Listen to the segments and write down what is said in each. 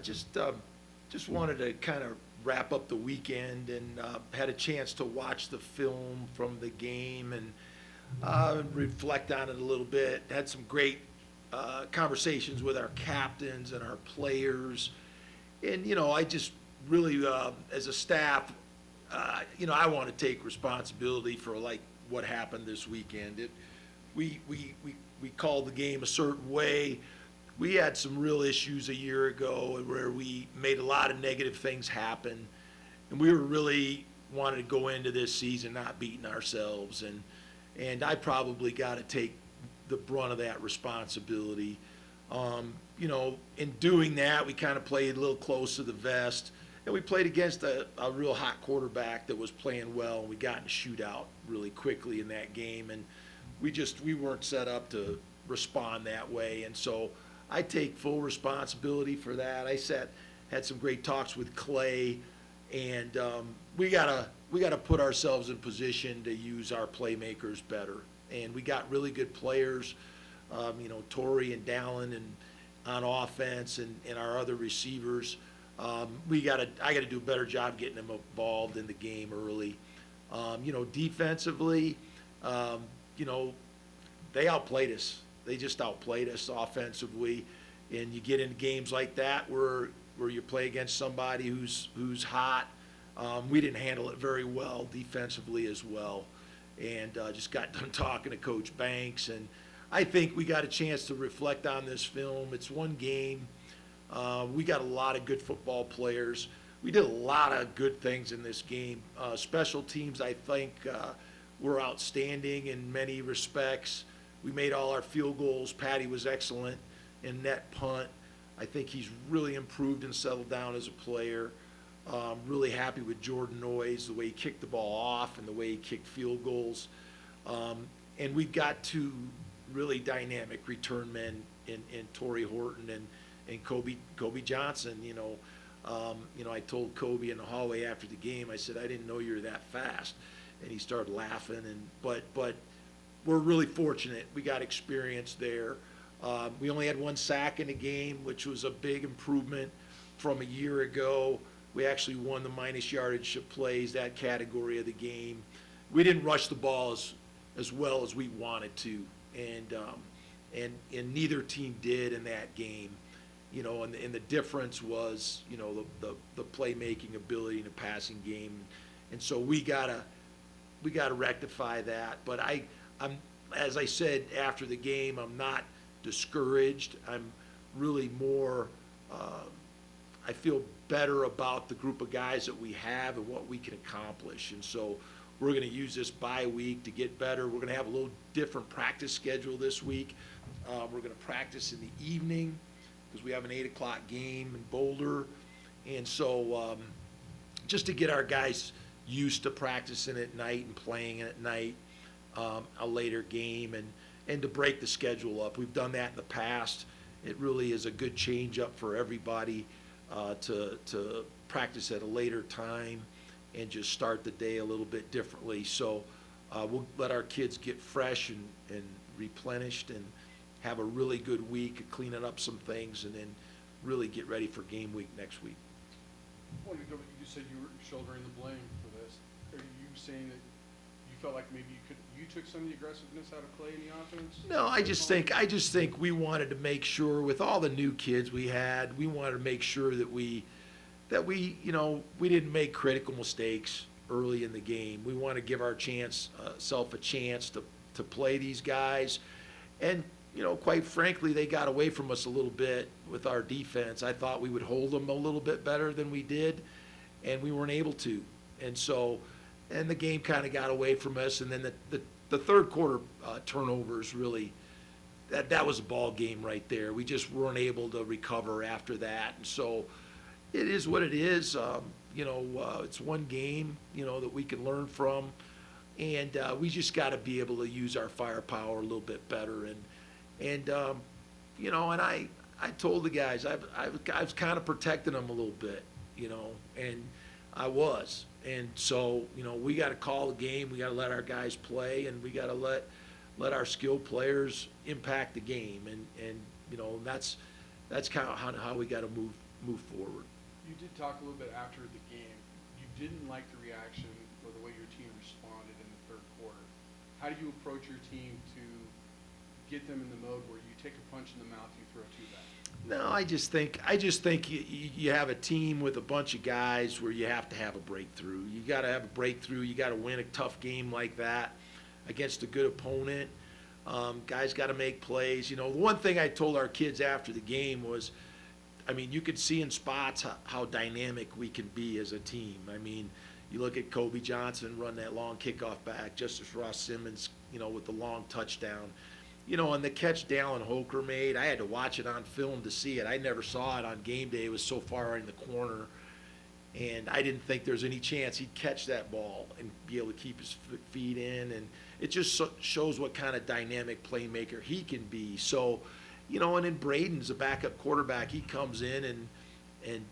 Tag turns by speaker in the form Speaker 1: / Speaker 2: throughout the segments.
Speaker 1: Just wanted to kind of wrap up the weekend and had a chance to watch the film from the game and reflect on it a little bit. Had some great conversations with our captains and our players. And, I just really, as a staff, I want to take responsibility for like what happened this weekend. We called the game a certain way. We had some real issues a year ago where we made a lot of negative things happen, and we were really wanted to go into this season not beating ourselves, and I probably got to take the brunt of that responsibility. In doing that, we kind of played a little close to the vest, and we played against a real hot quarterback that was playing well, and we got in a shootout really quickly in that game, and we weren't set up to respond that way, and so I take full responsibility for that. Had some great talks with Clay, and we gotta put ourselves in position to use our playmakers better. And we got really good players, Torrey and Dallin, and on offense, and our other receivers. I gotta do a better job getting them involved in the game early. Defensively, they outplayed us. They just outplayed us offensively, and you get into games like that where you play against somebody who's hot. We didn't handle it very well defensively as well, and just got done talking to Coach Banks, and I think we got a chance to reflect on this film. It's one game. We got a lot of good football players. We did a lot of good things in this game. Special teams, I think, were outstanding in many respects. We made all our field goals. Patty was excellent in net punt. I think he's really improved and settled down as a player. Really happy with Jordan Noyes, the way he kicked the ball off and the way he kicked field goals. And we've got two really dynamic return men in Torrey Horton and Kobe Johnson. I told Kobe in the hallway after the game, I said, I didn't know you were that fast. And he started laughing. But we're really fortunate. We got experience there. We only had one sack in the game, which was a big improvement from a year ago. We actually won the minus yardage plays, that category of the game. We didn't rush the ball as well as we wanted to, and neither team did in that game. And the difference was, the playmaking ability in the passing game, and so we gotta rectify that. But I'm, as I said after the game, I'm not discouraged. I'm really more, I feel better about the group of guys that we have and what we can accomplish. And so we're going to use this bye week to get better. We're going to have a little different practice schedule this week. We're going to practice in the evening because we have an 8 o'clock game in Boulder. And so just to get our guys used to practicing at night and playing at night, a later game, and to break the schedule up. We've done that in the past. It really is a good change up for everybody to practice at a later time and just start the day a little bit differently. So we'll let our kids get fresh and replenished and have a really good week of cleaning up some things, and then really get ready for game week next week.
Speaker 2: Well, you said you were shouldering the blame for this. Are you saying that you felt like maybe you took some of the aggressiveness out of Clay in the offense?
Speaker 1: No, I just think we wanted to make sure with all the new kids we had, we wanted to make sure that we didn't make critical mistakes early in the game. We want to give our self a chance to play these guys, and quite frankly, they got away from us a little bit with our defense. I thought we would hold them a little bit better than we did, and we weren't able to. And so, and the game kind of got away from us. And then the third quarter turnovers really, that was a ball game right there. We just weren't able to recover after that. And so, it is what it is. It's one game, that we can learn from, and we just got to be able to use our firepower a little bit better. And I told the guys I was kind of protecting them a little bit, and I was. And so, we got to call the game. We got to let our guys play, and we got to let our skilled players impact the game. And that's kind of how we got to move forward.
Speaker 2: You did talk a little bit after the game. You didn't like the reaction or the way your team responded in the third quarter. How do you approach your team to get them in the mode where you take a punch in the mouth, you throw two back?
Speaker 1: No, I just think you have a team with a bunch of guys where you have to have a breakthrough. You got to have a breakthrough. You got to win a tough game like that against a good opponent. Guys got to make plays. The one thing I told our kids after the game was, I mean, you could see in spots how dynamic we can be as a team. I mean, you look at Kobe Johnson run that long kickoff back, Justice Ross Simmons, with the long touchdown. And the catch Dallin Holker made, I had to watch it on film to see it. I never saw it on game day. It was so far in the corner. And I didn't think there was any chance he'd catch that ball and be able to keep his feet in. And it just shows what kind of dynamic playmaker he can be. So, and then Braden's a backup quarterback. He comes in and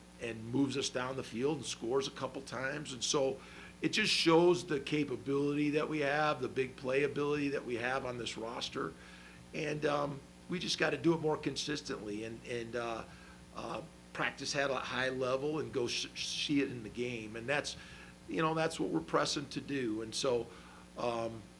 Speaker 1: moves us down the field and scores a couple times. And so it just shows the capability that we have, the big play ability that we have on this roster. And we just got to do it more consistently and practice at a high level and go see it in the game. And that's what we're pressing to do. And so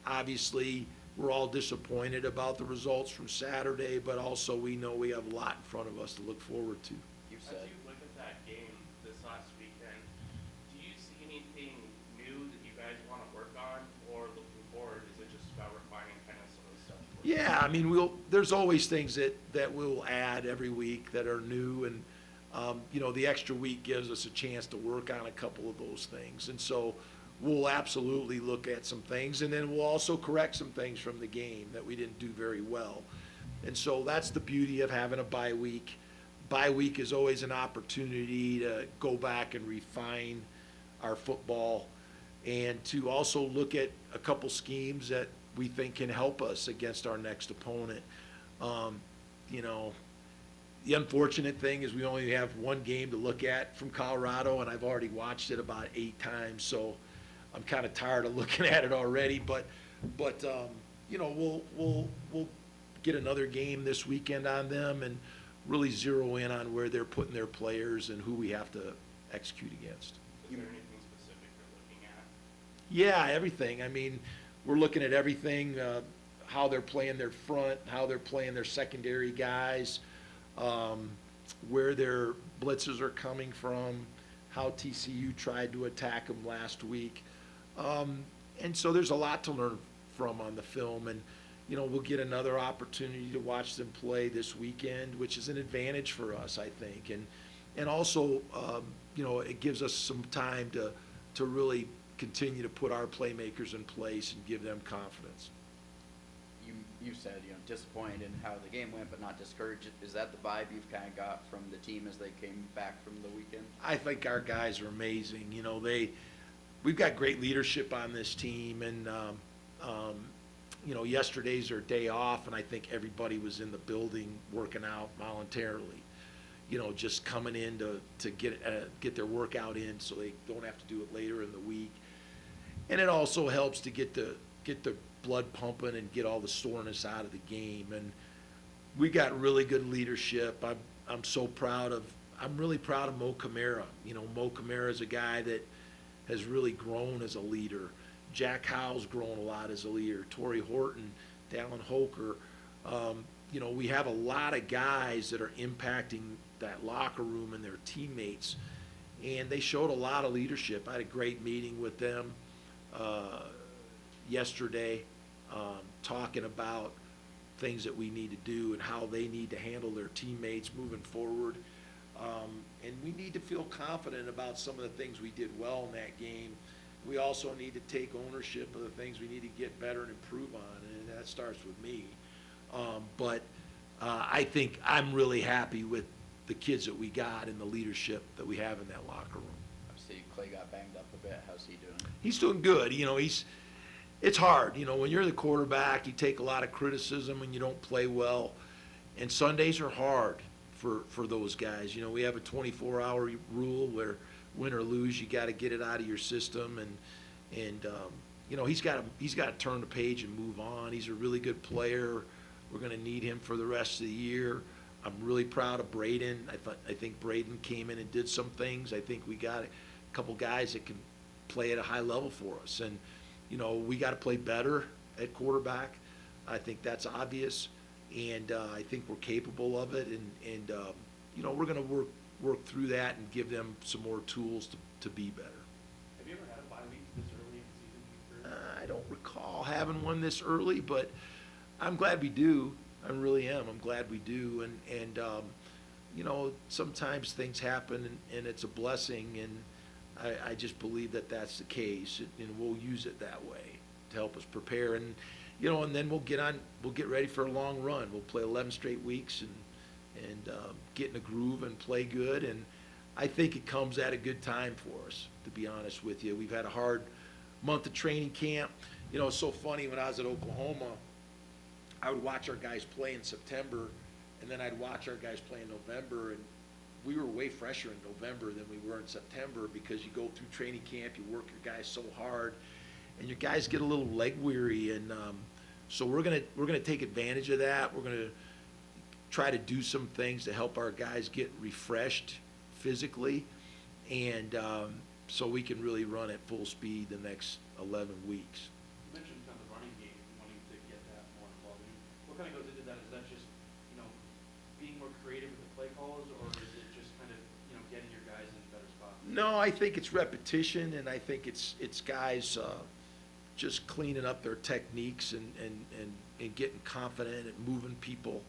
Speaker 1: obviously we're all disappointed about the results from Saturday, but also we know we have a lot in front of us to look forward to.
Speaker 3: As you look at that game this last weekend, do you see anything new that you guys want to work on, or looking forward, is it just about refining kind of some of the stuff?
Speaker 1: Yeah, I mean, there's always things that we'll add every week that are new, and the extra week gives us a chance to work on a couple of those things. And so we'll absolutely look at some things, and then we'll also correct some things from the game that we didn't do very well. And so that's the beauty of having a bye week. Bye week is always an opportunity to go back and refine our football and to also look at a couple schemes that we think can help us against our next opponent. The unfortunate thing is we only have one game to look at from Colorado, and I've already watched it about 8 times, so I'm kind of tired of looking at it already. But we'll get another game this weekend on them and really zero in on where they're putting their players and who we have to execute against.
Speaker 3: Is there anything specific you're looking at?
Speaker 1: Yeah, everything. I mean, we're looking at everything, how they're playing their front, how they're playing their secondary guys, where their blitzes are coming from, how TCU tried to attack them last week. And so there's a lot to learn from on the film, and we'll get another opportunity to watch them play this weekend, which is an advantage for us, I think. And also, it gives us some time to really continue to put our playmakers in place and give them confidence.
Speaker 4: You said, disappointed in how the game went, but not discouraged. Is that the vibe you've kind of got from the team as they came back from the weekend?
Speaker 1: I think our guys are amazing. We've got great leadership on this team, and yesterday's their day off, and I think everybody was in the building working out voluntarily. Just coming in to get their workout in so they don't have to do it later in the week. And it also helps to get the blood pumping and get all the soreness out of the game. And we got really good leadership. I'm really proud of Mo Camara. Mo Camara is a guy that has really grown as a leader. Jack Howell's grown a lot as a leader. Torrey Horton, Dallin Holker. We have a lot of guys that are impacting that locker room and their teammates, and they showed a lot of leadership. I had a great meeting with them yesterday, talking about things that we need to do and how they need to handle their teammates moving forward. And we need to feel confident about some of the things we did well in that game. We also need to take ownership of the things we need to get better and improve on, and that starts with me. But I think I'm really happy with the kids that we got and the leadership that we have in that locker room.
Speaker 4: I see Clay got banged up a bit. How's he doing?
Speaker 1: He's doing good. It's hard. When you're the quarterback, you take a lot of criticism when you don't play well, and Sundays are hard for those guys. We have a 24-hour rule where win or lose, you got to get it out of your system, and he's got to turn the page and move on. He's a really good player. We're going to need him for the rest of the year. I'm really proud of Braden. I think Braden came in and did some things. I think we got a couple guys that can play at a high level for us. And, you know, we got to play better at quarterback. I think that's obvious. And I think we're capable of it. And you know, we're going to work through that and give them some more tools to be better.
Speaker 3: Have you ever had a bye week this early in the season?
Speaker 1: I don't recall having one this early, but I'm glad we do. I really am. I'm glad we do. And you know, sometimes things happen and it's a blessing, and I just believe that that's the case, and we'll use it that way to help us prepare. And you know, and then we'll get ready for a long run. We'll play 11 straight weeks and get in a groove and play good. And I think it comes at a good time for us, to be honest with you. We've had a hard month of training camp. You know, it's so funny, when I was at Oklahoma, I would watch our guys play in September, and then I'd watch our guys play in November, and we were way fresher in November than we were in September, because you go through training camp, you work your guys so hard, and your guys get a little leg weary. And so we're gonna take advantage of that. We're gonna try to do some things to help our guys get refreshed physically, and so we can really run at full speed the next 11 weeks.
Speaker 5: You mentioned kind of the running game, wanting to get that more involved. I mean, what kind of goes into that? Is that just, you know, being more creative with the play calls, or is it just kind of, you know, getting your guys in better spots?
Speaker 1: No, I think it's repetition, and I think it's guys just cleaning up their techniques and getting confident and moving people.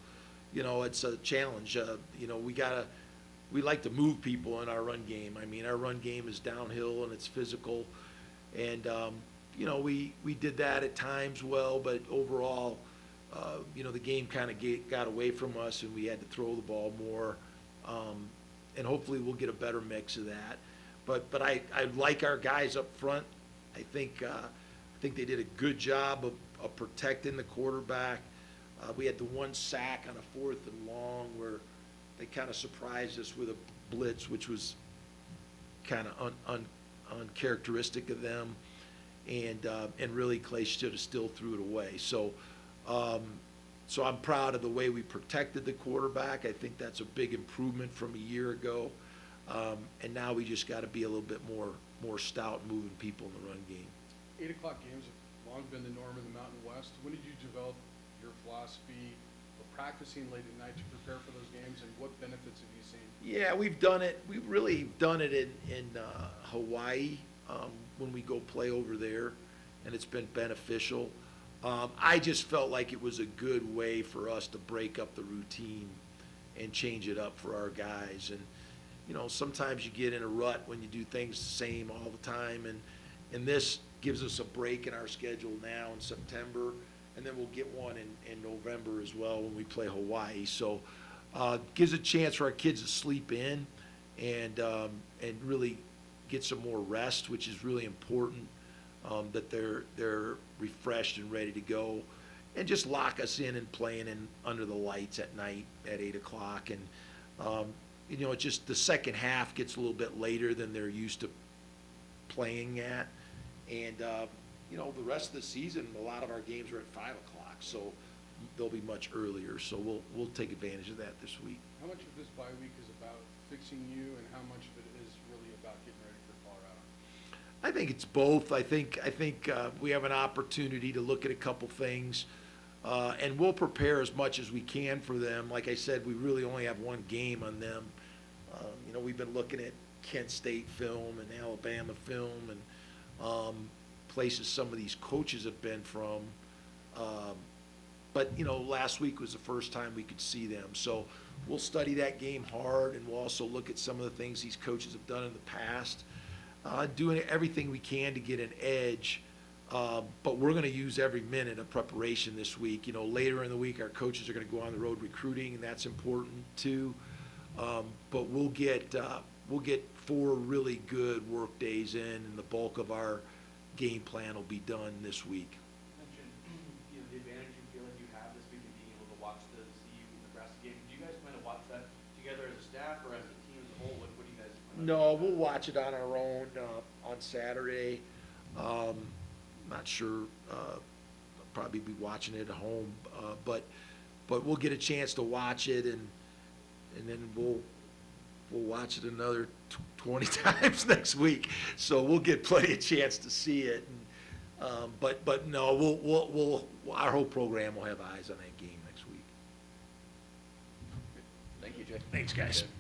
Speaker 1: You know, it's a challenge. You know, we like to move people in our run game. I mean, our run game is downhill and it's physical, and you know, we did that at times well, but overall, you know, the game kind of got away from us, and we had to throw the ball more, and hopefully we'll get a better mix of that. But I like our guys up front. I think they did a good job of protecting the quarterback. We had the one sack on a 4th and long where they kind of surprised us with a blitz, which was kind of uncharacteristic of them, and really Clay should have still threw it away. So I'm proud of the way we protected the quarterback. I think that's a big improvement from a year ago, and now we just got to be a little bit more stout moving people in the run game.
Speaker 2: 8 o'clock games have long been the norm in the Mountain West. When did you develop your philosophy of practicing late at night to prepare for those games, and what benefits have you seen?
Speaker 1: Yeah, we've done it. We've really done it in Hawaii when we go play over there, and it's been beneficial. I just felt like it was a good way for us to break up the routine and change it up for our guys. And you know, sometimes you get in a rut when you do things the same all the time, and this gives us a break in our schedule now in September, and then we'll get one in November as well when we play Hawaii. So gives a chance for our kids to sleep in and really get some more rest, which is really important, that they're refreshed and ready to go, and just lock us in and playing in under the lights at night at 8 o'clock. And you know, it's just the second half gets a little bit later than they're used to playing at, and you know, the rest of the season, a lot of our games are at 5 o'clock, so they'll be much earlier. So we'll take advantage of that this week.
Speaker 2: How much of this bye week is about fixing you, and how much of it is really about getting ready for Colorado?
Speaker 1: I think it's both. I think we have an opportunity to look at a couple things, and we'll prepare as much as we can for them. Like I said, we really only have one game on them. You know, we've been looking at Kent State film and Alabama film, and places some of these coaches have been from. But you know, last week was the first time we could see them. So we'll study that game hard, and we'll also look at some of the things these coaches have done in the past. Doing everything we can to get an edge, but we're going to use every minute of preparation this week. You know, later in the week, our coaches are going to go on the road recruiting, and that's important too. But we'll get 4 really good work days in, and the bulk of our game plan will be done this week.
Speaker 5: You mentioned, you know, the advantage you feel like you have this week in being able to watch the CU Nebraska game. Do you guys plan to watch that together as a staff or as a team as a whole? What do you guys plan on
Speaker 1: No,
Speaker 5: doing?
Speaker 1: we'll watch it on our own on Saturday. Not sure. Probably be watching it at home, but we'll get a chance to watch it, and and then we'll watch it another 20 times next week. So we'll get plenty of chance to see it. And, but no, our whole program will have eyes on that game next week.
Speaker 4: Thank you, Jay.
Speaker 1: Thanks, guys.
Speaker 2: Okay.